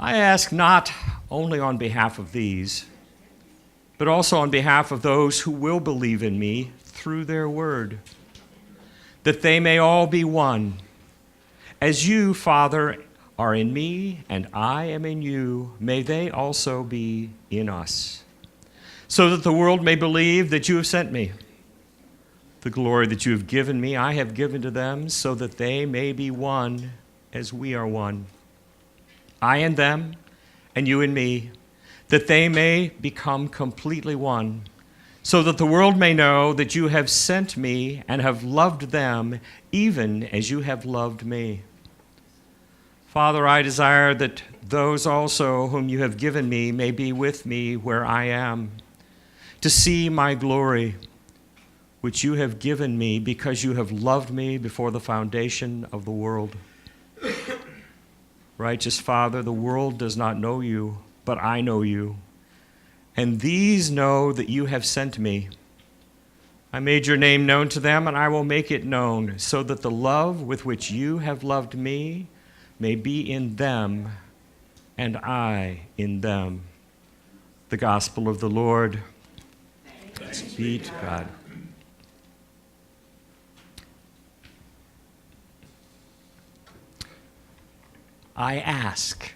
I ask not only on behalf of these, but also on behalf of those who will believe in me through their word, that they may all be one. As you, Father, are in me and I am in you, may they also be in us, so that the world may believe that you have sent me. The glory that you have given me, I have given to them, so that they may be one as we are one. I and them, and you and me, that they may become completely one, so that the world may know that you have sent me and have loved them, even as you have loved me. Father, I desire that those also whom you have given me may be with me where I am, to see my glory, which you have given me because you have loved me before the foundation of the world. Righteous Father, the world does not know you, but I know you, and these know that you have sent me. I made your name known to them, and I will make it known, so that the love with which you have loved me may be in them, and I in them. The gospel of the Lord. Thanks be to God. I ask.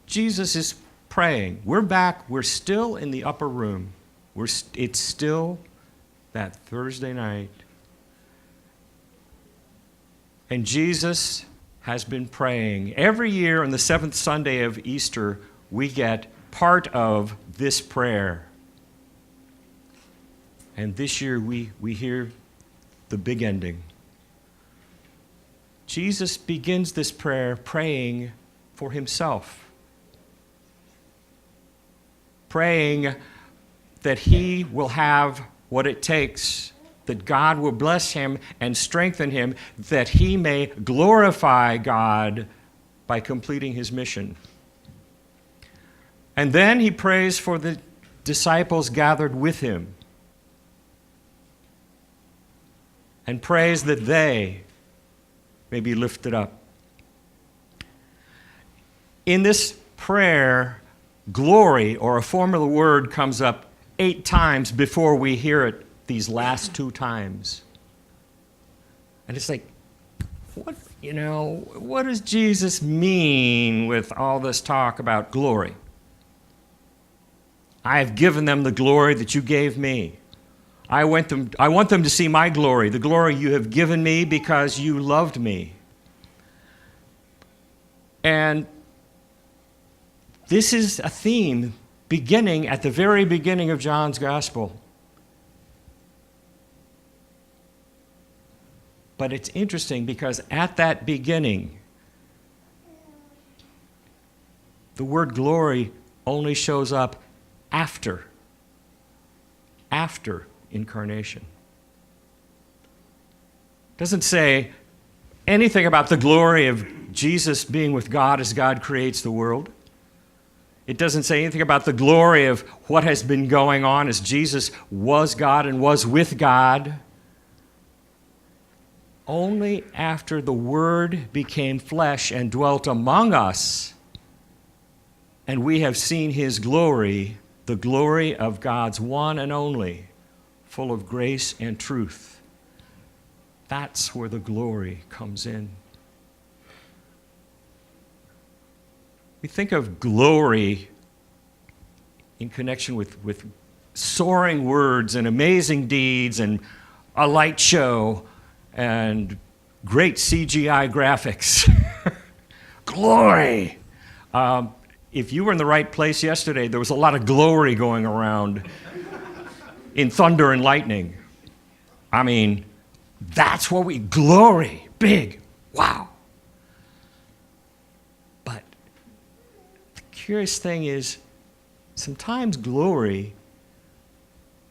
Jesus is praying. We're back. We're still in the upper room. It's still that Thursday night. And Jesus has been praying. Every year on the seventh Sunday of Easter, we get part of this prayer. And this year we hear the big ending. Jesus begins this prayer praying for himself, praying that he will have what it takes, that God will bless him and strengthen him, that he may glorify God by completing his mission. And then he prays for the disciples gathered with him and prays that they may be lifted up. In this prayer, glory, or a form of the word, comes up 8 times before we hear it these last 2 times. And it's like, what does Jesus mean with all this talk about glory? I have given them the glory that you gave me. I want them to see my glory, the glory you have given me because you loved me. And this is a theme beginning at the very beginning of John's Gospel. But it's interesting because at that beginning, the word glory only shows up after incarnation. It doesn't say anything about the glory of Jesus being with God as God creates the world. It doesn't say anything about the glory of what has been going on as Jesus was God and was with God. Only after the Word became flesh and dwelt among us, and we have seen his glory, the glory of God's one and only, full of grace and truth. That's where the glory comes in. We think of glory in connection with soaring words and amazing deeds and a light show and great CGI graphics. Glory! If you were in the right place yesterday, there was a lot of glory going around in thunder and lightning. I mean, that's what glory, big, wow. But the curious thing is, sometimes glory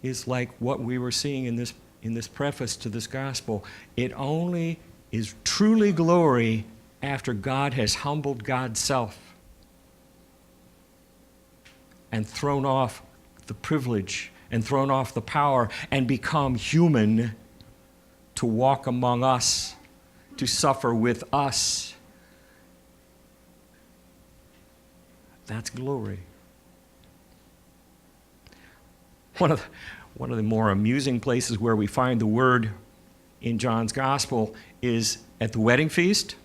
is like what we were seeing in this preface to this gospel. It only is truly glory after God has humbled God's self and thrown off the privilege and thrown off the power and become human to walk among us to suffer with us. That's glory. One of the more amusing places where we find the word in John's gospel is at the wedding feast.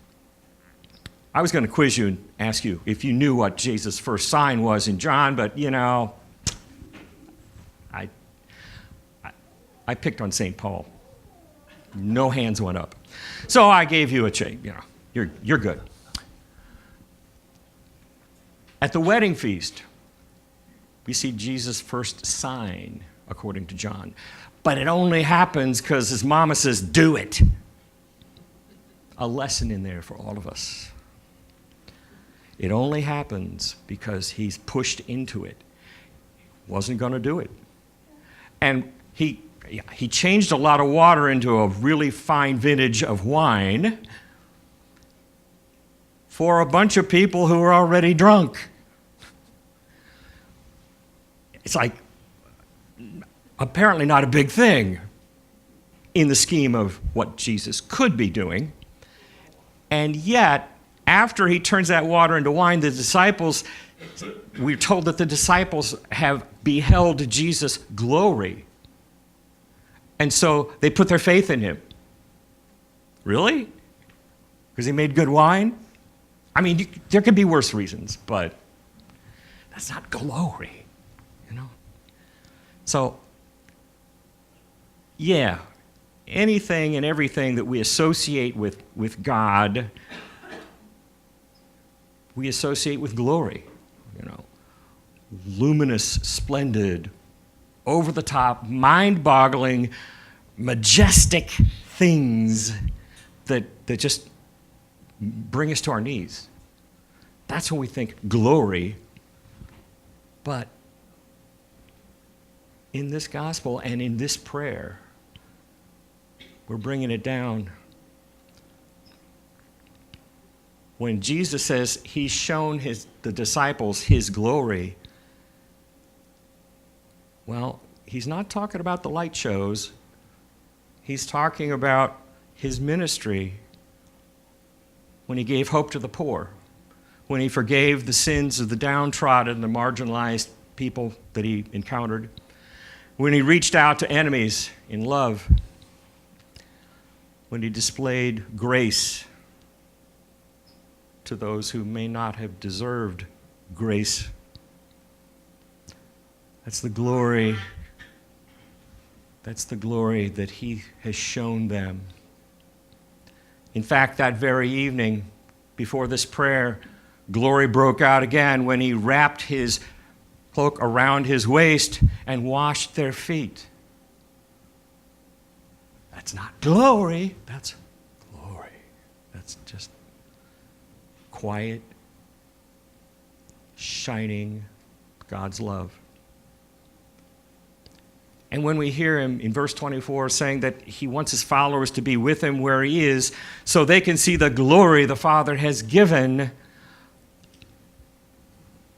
I was going to quiz you and ask you if you knew what Jesus' first sign was in John, but I picked on St. Paul. No hands went up. So I gave you a check. You're good. At the wedding feast, we see Jesus' first sign, according to John. But it only happens because his mama says, do it. A lesson in there for all of us. It only happens because he's pushed into it. Wasn't going to do it. And he changed a lot of water into a really fine vintage of wine for a bunch of people who were already drunk. It's like apparently not a big thing in the scheme of what Jesus could be doing. And yet, after he turns that water into wine, we're told that the disciples have beheld Jesus' glory. And so they put their faith in him. Really? Because he made good wine? I mean, there could be worse reasons, but that's not glory. So, yeah, anything and everything that we associate with God, we associate with glory. Luminous, splendid, over-the-top, mind-boggling, majestic things that just bring us to our knees. That's when we think glory. But in this gospel and in this prayer, we're bringing it down. When Jesus says he's shown the disciples his glory, well, he's not talking about the light shows. He's talking about his ministry when he gave hope to the poor, when he forgave the sins of the downtrodden, the marginalized people that he encountered, when he reached out to enemies in love, when he displayed grace to those who may not have deserved grace. That's the glory that he has shown them. In fact, that very evening, before this prayer, glory broke out again when he wrapped his cloak around his waist and washed their feet. That's not glory, that's glory. That's just quiet, shining God's love. And when we hear him in verse 24 saying that he wants his followers to be with him where he is so they can see the glory the Father has given,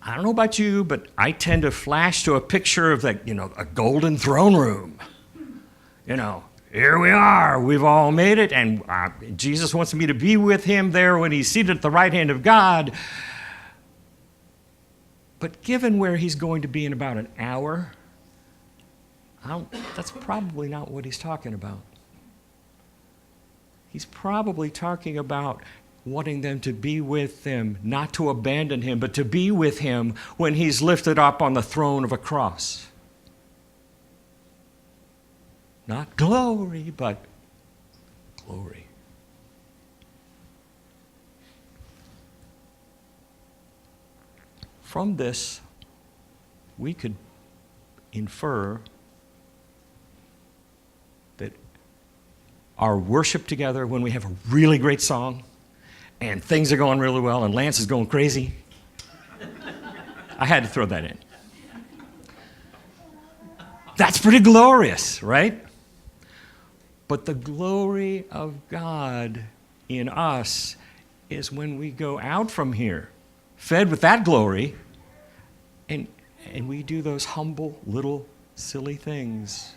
I don't know about you, but I tend to flash to a picture of a golden throne room. Here we are, we've all made it, and Jesus wants me to be with him there when he's seated at the right hand of God. But given where he's going to be in about an hour, that's probably not what he's talking about. He's probably talking about wanting them to be with him, not to abandon him, but to be with him when he's lifted up on the throne of a cross. Not glory, but glory. From this, we could infer that our worship together, when we have a really great song and things are going really well and Lance is going crazy, I had to throw that in. That's pretty glorious, right? But the glory of God in us is when we go out from here, fed with that glory, and we do those humble little silly things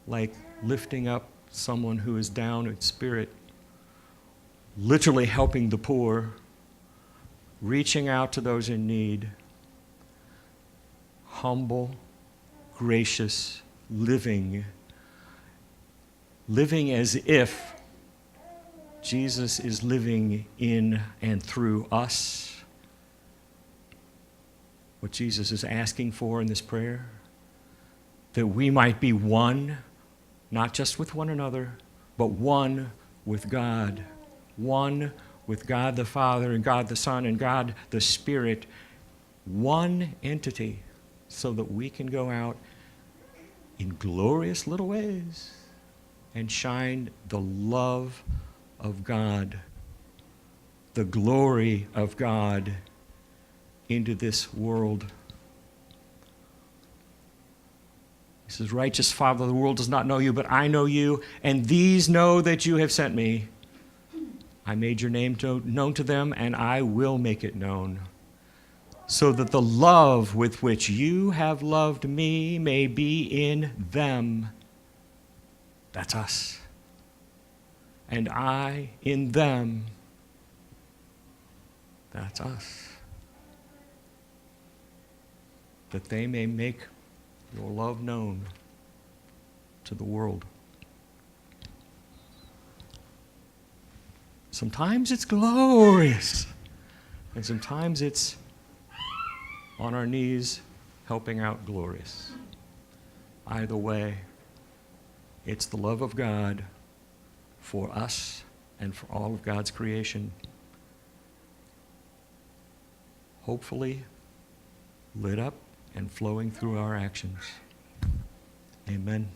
like lifting up someone who is down in spirit, literally helping the poor, reaching out to those in need, humble, gracious, living as if Jesus is living in and through us. What Jesus is asking for in this prayer, that we might be one, not just with one another, but one with God. One with God the Father and God the Son and God the Spirit. One entity, so that we can go out in glorious little ways and shine the love of God, the glory of God into this world. He says, righteous Father, the world does not know you, but I know you, and these know that you have sent me. I made your name known to them, and I will make it known, so that the love with which you have loved me may be in them. That's us. And I in them. That's us. That they may make your love known to the world. Sometimes it's glorious, and sometimes it's on our knees helping out glorious. Either way, it's the love of God for us and for all of God's creation. Hopefully lit up and flowing through our actions. Amen.